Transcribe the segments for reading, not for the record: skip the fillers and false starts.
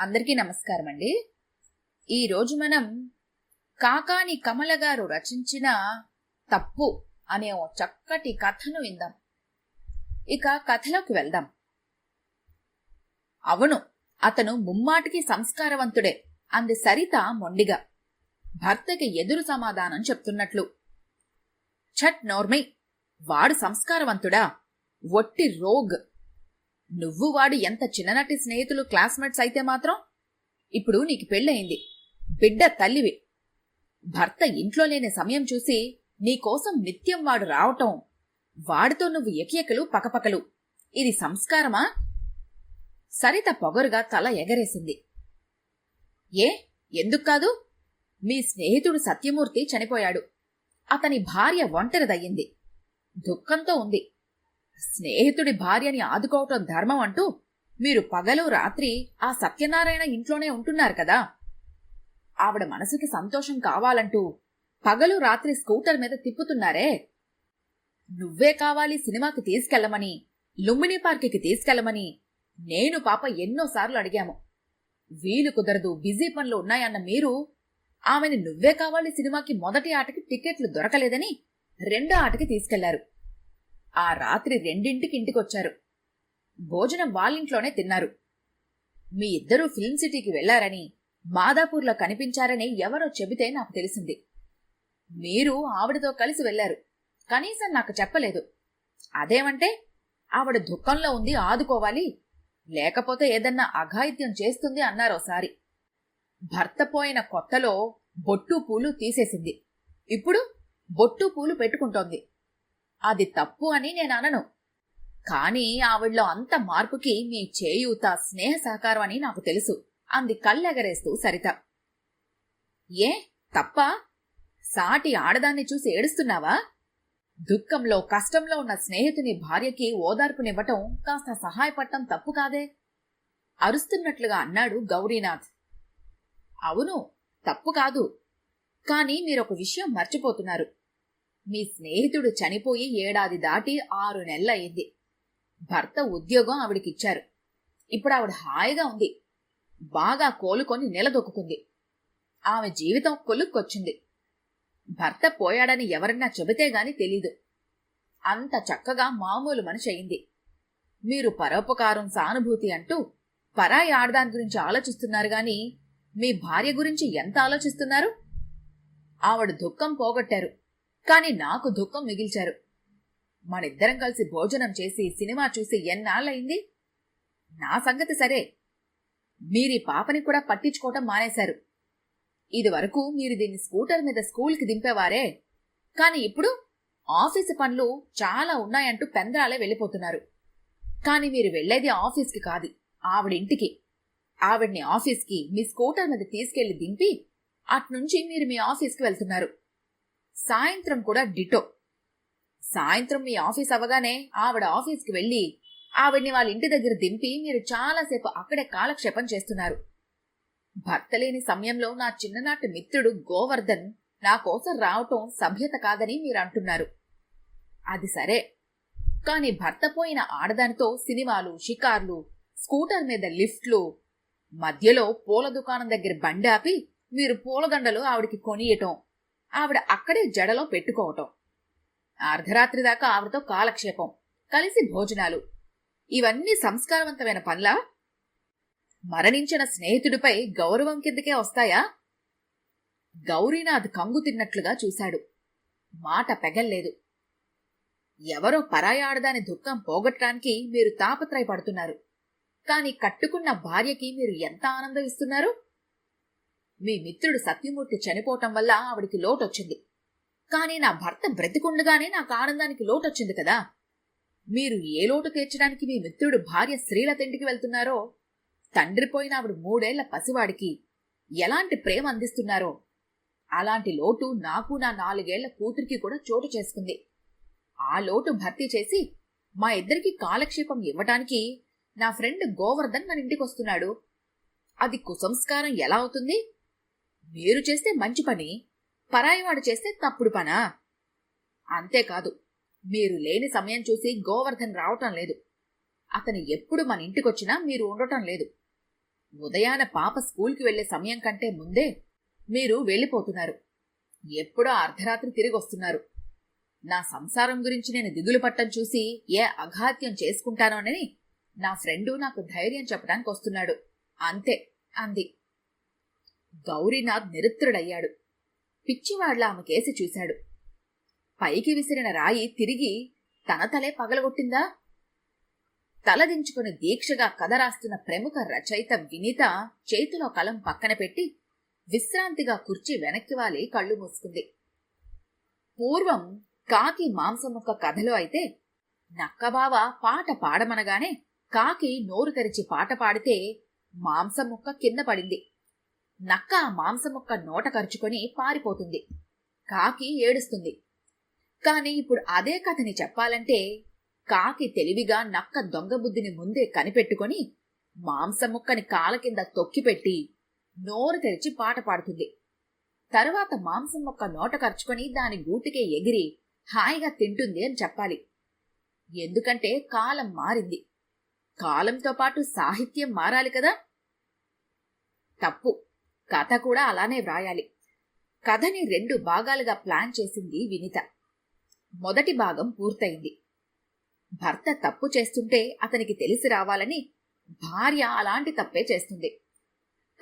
అందరికీ నమస్కారం అండి. ఈరోజు మనం కాకాని కమల గారు రచించిన తప్పు అనే ఓ చక్కటి కథను విందాం. ఇక కథలోకి వెళ్దాం. అవును, అతను ముమ్మాటికి సంస్కారవంతుడే అంది సరిత మొండిగా, భర్తకి ఎదురు సమాధానం చెప్తున్నట్లు. ఛట్ నోర్మై, వాడు సంస్కారవంతుడా? ఒట్టి రోగ్. నువ్వు వాడు ఎంత చిన్ననాటి స్నేహితులు, క్లాస్మేట్స్ అయితే మాత్రం ఇప్పుడు నీకు పెళ్ళయింది, బిడ్డ తల్లివి. భర్త ఇంట్లో లేని సమయం చూసి నీకోసం నిత్యం వాడు రావటం, వాడితో నువ్వు ఎకియకలు పకపకలు, ఇది సంస్కారమా? సరిత పొగరుగా తల ఎగరేసింది. ఏ, ఎందుకు కాదు? మీ స్నేహితుడు సత్యమూర్తి చనిపోయాడు. అతని భార్య ఒంటరిదయ్యింది, దుఃఖంతో ఉంది. స్నేహితుడి భార్యని ఆదుకోవటం ధర్మం అంటూ మీరు పగలు రాత్రి ఆ సత్యనారాయణ ఇంట్లోనే ఉంటున్నారు కదా. ఆవిడ మనసుకి సంతోషం కావాలంటూ పగలు రాత్రి స్కూటర్ మీద తిప్పుతున్నారే. నువ్వే కావాలి సినిమాకి తీసుకెళ్లమని, లుంబిని పార్క్కి తీసుకెళ్లమని నేను పాప ఎన్నోసార్లు అడిగాము. వీలు కుదరదు, బిజీ పనులు ఉన్నాయన్న మీరు ఆమెని నువ్వే కావాలి సినిమాకి మొదటి ఆటకి టికెట్లు దొరకలేదని రెండో ఆటకి తీసుకెళ్లారు. ఆ రాత్రి 2ంటికి ఇంటికొచ్చారు. భోజనం వాళ్ళింట్లోనే తిన్నారు. మీ ఇద్దరూ ఫిల్మ్ సిటీకి వెళ్లారని, మాదాపూర్లో కనిపించారని ఎవరో చెబితే నాకు తెలిసింది. మీరు ఆవిడతో కలిసి వెళ్లారు, కనీసం నాకు చెప్పలేదు. అదేమంటే ఆవిడ దుఃఖంలో ఉంది, ఆదుకోవాలి, లేకపోతే ఏదన్నా అఘాయిత్యం చేస్తుంది అన్నారోసారి. భర్త పోయిన కొత్తలో బొట్టు పూలు తీసేసింది, ఇప్పుడు బొట్టు పూలు పెట్టుకుంటోంది. అది తప్పు అని నేను అనను, కానీ ఆవిడ్లో అంత మార్పుకి మీ చేయూత, స్నేహ సహకారం అని నాకు తెలుసు అంది కళ్ళెగరేస్తూ సరిత. ఏ తప్పా? సాటి ఆడదాన్ని చూసి ఏడుస్తున్నావా? దుఃఖంలో కష్టంలో ఉన్న స్నేహితుని భార్యకి ఓదార్పునివ్వటం, కాస్త సహాయపడటం తప్పు కాదే? అరుస్తున్నట్లుగా అన్నాడు గౌరీనాథ్. అవును, తప్పు కాదు, కానీ మీరొక విషయం మర్చిపోతున్నారు. మీ స్నేహితుడు చనిపోయి 7 ఏడాది దాటి 6 నెలలయ్యింది. భర్త ఉద్యోగం ఆవిడికిచ్చారు. ఇప్పుడు ఆవిడ హాయిగా ఉంది, బాగా కోలుకొని నిలదొక్కుంది. ఆమె జీవితం కొలుక్కొచ్చింది. భర్త పోయాడని ఎవరన్నా చెబితే గాని తెలీదు. అంత చక్కగా మామూలు మనిషి అయింది. మీరు పరోపకారం, సానుభూతి అంటూ పరాయి ఆడదాని గురించి ఆలోచిస్తున్నారు గాని మీ భార్య గురించి ఎంత ఆలోచిస్తున్నారు? ఆవిడ దుఃఖం పోగొట్టారు, కాని నాకు దుఃఖం మిగిల్చారు. మనిద్దరం కలిసి భోజనం చేసి సినిమా చూసి ఎన్నాళ్ళయింది? నా సంగతి సరే, మీరీ పాపని కూడా పట్టించుకోవటం మానేశారు. ఇదివరకు మీరు దీన్ని స్కూటర్ మీద స్కూల్కి దింపేవారే, కాని ఇప్పుడు ఆఫీసు పనులు చాలా ఉన్నాయంటూ పెందరాలే వెళ్ళిపోతున్నారు. కాని మీరు వెళ్లేది ఆఫీస్కి కాదు, ఆవిడింటికి. ఆవిడ్ని ఆఫీస్కి మీ స్కూటర్ మీద తీసుకెళ్లి దింపి అట్నుంచి మీరు మీ ఆఫీస్కి వెళ్తున్నారు. సాయంత్రం కూడా డిటో. సాయంత్రం మీ ఆఫీస్ అవగానే ఆవిడ ఆఫీస్కి వెళ్లి ఆవిడ్ని వాళ్ళ ఇంటి దగ్గర దింపి మీరు చాలాసేపు అక్కడే కాలక్షేపం చేస్తున్నారు. భర్త లేని సమయంలో నా చిన్ననాటి మిత్రుడు గోవర్ధన్ నా కోసం రావటం సభ్యత కాదని మీరు అంటున్నారు. అది సరే, కాని భర్త పోయిన ఆడదానితో సినిమాలు, షికార్లు, స్కూటర్ మీద లిఫ్ట్లు, మధ్యలో పూల దుకాణం దగ్గర బండి ఆపి మీరు పూలదండలు ఆవిడికి కొనియటం, ఆవిడ అక్కడే జడలో పెట్టుకోవటం, అర్ధరాత్రి దాకా ఆవిడతో కాలక్షేపం, కలిసి భోజనాలు, ఇవన్నీ సంస్కారవంతమైన పనులా? మరణించిన స్నేహితుడిపై గౌరవం కిందకే వస్తాయా? గౌరీనాథ్ కంగు తిన్నట్లుగా చూశాడు. మాట పెగల్లేదు. ఎవరో పరాయి ఆడదాని దుఃఖం పోగొట్టడానికి మీరు తాపత్రయపడుతున్నారు, కాని కట్టుకున్న భార్యకి మీరు ఎంత ఆనందం ఇస్తున్నారు? మీ మిత్రుడు సత్యమూర్తి చనిపోవటం వల్ల ఆవిడికి లోటొచ్చింది, కాని నా భర్త బ్రతికుండగానే నాకు ఆనందానికి లోటొచ్చింది కదా. మీరు ఏ లోటు తీర్చడానికి మీ మిత్రుడు భార్య శ్రీలత ఇంటికి వెళ్తున్నారో, తండ్రి పోయిన ఆవిడ 3 ఏళ్ల పసివాడికి ఎలాంటి ప్రేమ అందిస్తున్నారో అలాంటి లోటు నాకు, నా 4 ఏళ్ల కూతురికి కూడా చోటు చేసుకుంది. ఆ లోటు భర్తీ చేసి మా ఇద్దరికి కాలక్షేపం ఇవ్వటానికి నా ఫ్రెండ్ గోవర్ధన్ మన ఇంటికొస్తున్నాడు. అది కుసంస్కారం ఎలా అవుతుంది? మీరు చేస్తే మంచి పని, పరాయివాడు చేస్తే తప్పుడు పనా? అంతేకాదు, మీరు లేని సమయం చూసి గోవర్ధన్ రావటం లేదు. అతను ఎప్పుడు మన ఇంటికొచ్చినా మీరు ఉండటం లేదు. ఉదయాన పాప స్కూల్కి వెళ్లే సమయం కంటే ముందే మీరు వెళ్ళిపోతున్నారు. ఎప్పుడో అర్ధరాత్రి తిరిగి వస్తున్నారు. నా సంసారం గురించి నేను దిగులు పట్టం చూసి ఏ అఘాత్యం చేసుకుంటానోనని నా ఫ్రెండు నాకు ధైర్యం చెప్పడానికి వస్తున్నాడు, అంతే అంది. గౌరీనాథ్ నిరుత్రుడయ్యాడు. పిచ్చివాడ్లా ఆమె కేసి చూశాడు. పైకి విసిరిన రాయి తిరిగి తన తలే పగలగొట్టిందా? తలదించుకుని దీక్షగా కథ రాస్తున్న ప్రముఖ రచయిత వినీత చేతిలో కలం పక్కన పెట్టి విశ్రాంతిగా కుర్చీ వెనక్కి వాలి కళ్ళు మూసుకుంది. పూర్వం కాకి మాంసముక్క కథలో అయితే నక్కబావ పాట పాడమనగానే కాకి నోరు తెరిచి పాట పాడితే మాంసముక్క కింద పడింది. నక్క ఆ మాంసముక్క నోట కరుచుకొని పారిపోతుంది. కాకి ఏడుస్తుంది. కాని ఇప్పుడు అదే కథని చెప్పాలంటే కాకి తెలివిగా నక్క దొంగ బుద్ధిని ముందే కనిపెట్టుకుని మాంసముక్కని కాల కింద తొక్కిపెట్టి నోరు తెరిచి పాట పాడుతుంది. తరువాత మాంసం ముక్క నోట కరుచుకొని దాని గూటికే ఎగిరి హాయిగా తింటుంది అని చెప్పాలి. ఎందుకంటే కాలం మారింది. కాలంతో పాటు సాహిత్యం మారాలి కదా. తప్పు. కథ కూడా అలానే వ్రాయాలి. కథని 2 భాగాలుగా ప్లాన్ చేసింది వినీత. మొదటి భాగం పూర్తయింది. భర్త తప్పు చేస్తుంటే అతనికి తెలిసి రావాలని భార్య అలాంటి తప్పే చేస్తుంది.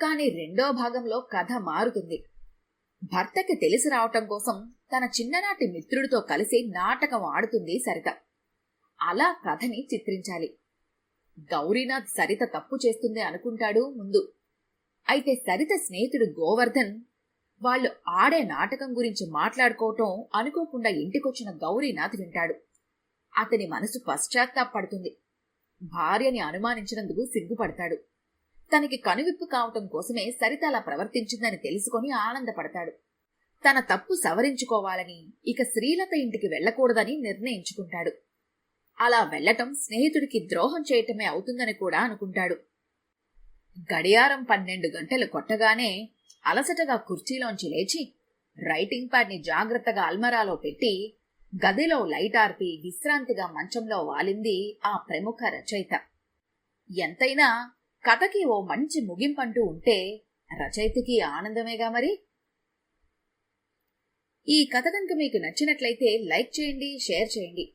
కాని 2వ భాగంలో కథ మారుతుంది. భర్తకి తెలిసి రావటం కోసం తన చిన్ననాటి మిత్రుడితో కలిసి నాటకం ఆడుతుంది సరిత. అలా కథని చిత్రించాలి. గౌరీనాథ్ సరిత తప్పు చేస్తుంది అనుకుంటాడు ముందు. అయితే సరిత స్నేహితుడు గోవర్ధన్ వాళ్ళు ఆడే నాటకం గురించి మాట్లాడుకోవటం అనుకోకుండా ఇంటికొచ్చిన గౌరీనాథ్ వింటాడు. అతని మనసు పశ్చాత్తాపడుతుంది. భార్యని అనుమానించినందుకు సిగ్గుపడతాడు. తనకి కనువిప్పు కావటం కోసమే సరిత అలా ప్రవర్తించిందని తెలుసుకొని ఆనందపడతాడు. తన తప్పు సవరించుకోవాలని, ఇక శ్రీలత ఇంటికి వెళ్లకూడదని నిర్ణయించుకుంటాడు. అలా వెళ్లటం స్నేహితుడికి ద్రోహం చేయటమే అవుతుందని కూడా అనుకుంటాడు. గడియారం 12 గంటలు కొట్టగానే అలసటగా కుర్చీలోంచి లేచి రైటింగ్ ప్యాడ్ని జాగ్రత్తగా అల్మరాలో పెట్టి గదిలో లైట్ ఆర్పి విశ్రాంతిగా మంచంలో వాలింది ఆ ప్రముఖ రచయిత. ఎంతైనా కథకి ఓ మంచి ముగింపంటూ ఉంటే రచయితకి ఆనందమేగా మరి. ఈ కథ కనుక మీకు నచ్చినట్లయితే లైక్ చేయండి, షేర్ చేయండి.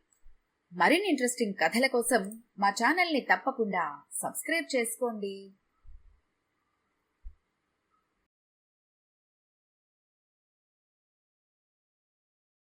మరిన్ని ఇంట్రెస్టింగ్ కథల కోసం మా ఛానల్ని తప్పకుండా సబ్స్క్రైబ్ చేసుకోండి.